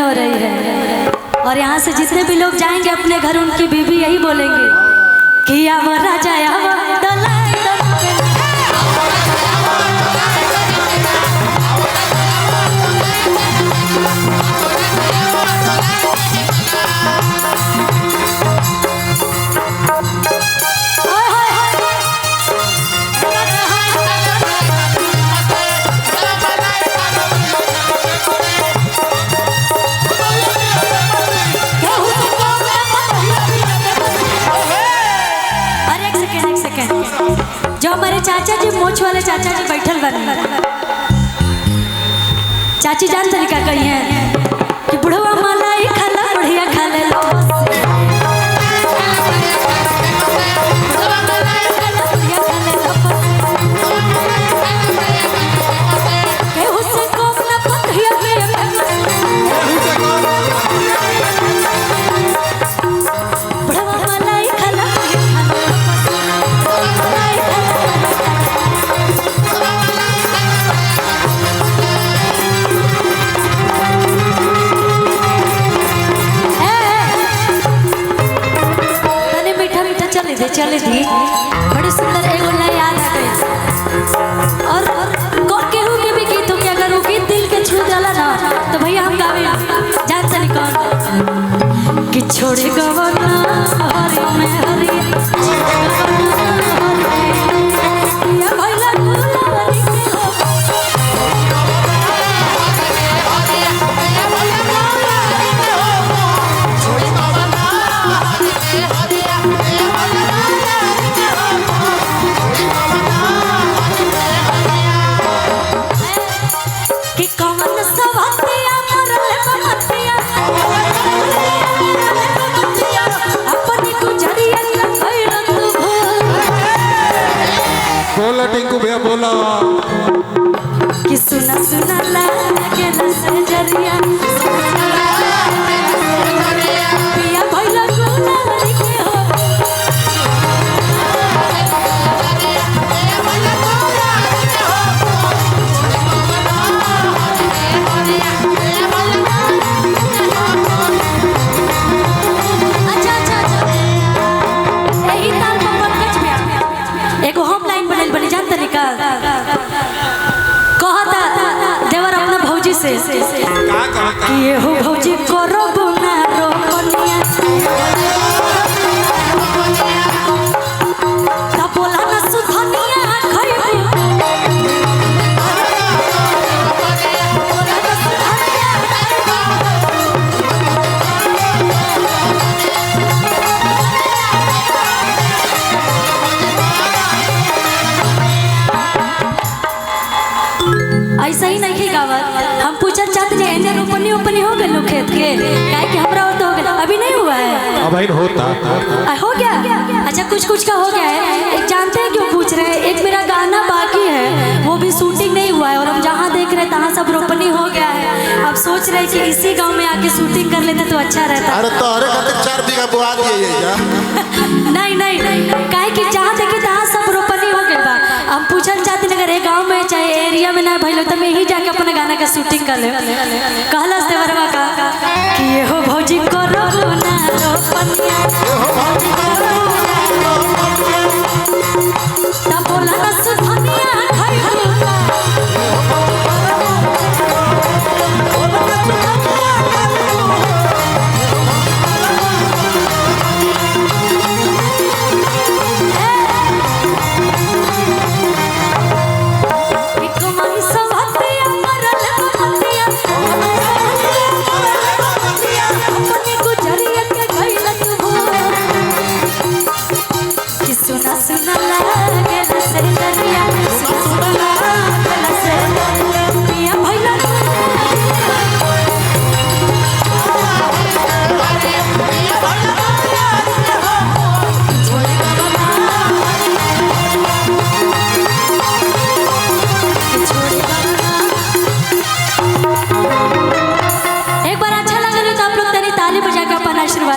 हो रही है। और यहाँ से जितने भी लोग जाएंगे अपने घर, उनकी बीवी यही बोलेंगे कि अब राजा जो हमारे चाचा जी, मोछ वाले चाचा जी बैठल बने, चाची जान तरीका कही है कि बुढ़वा मलाई खाला बढ़िया खा ले लो, चले दी बड़ी सुंदर एगो लय याद आ गई। और केहू के भी गीत हो, अगर वो गीत दिल के छू जाला ना तो भैया हम गावे जान तनी कौन कि छोड़े गवना हरि में हरि या भैला गुलाबरी के हो बोला टिंकू भैया बोला कि सुना सुना लागे नजरिया पिया भइला गुलाबरी के हो ये हो भौजी करो बुना रोपनिया ता बोला ना सुधनिया ऐसा ही नहीं गावत। हम पूछना चाहते हैं एने रोपनी ओपनी हो गए लोग खेत के, काहे कि हमरा तो हो गया, अभी नहीं हुआ है। अब होता हो गया। अच्छा कुछ कुछ का हो गया है। एक जानते हैं क्यों पूछ रहे हैं, एक मेरा गाना बाकी है, वो भी शूटिंग नहीं हुआ है, और हम जहाँ देख रहे हैं तहाँ सब रोपनी हो गया है। अब सोच रहे हैं कि इसी गाँव में आके शूटिंग कर लेते तो अच्छा रहता। अरे तो 4 बीघा बुआ दिए नहीं, काहे कि जहाँ देखे तहाँ सब रोपनी हो गया बा। हम पूछना चाहते हैं अगर एक गाँव में चाहे एरिया में ना भइलो तो मैं ही जाके अपना गाना का शूटिंग कर ले। कहला से बरवा का कि ये हो भौजी करो ना रोपनिया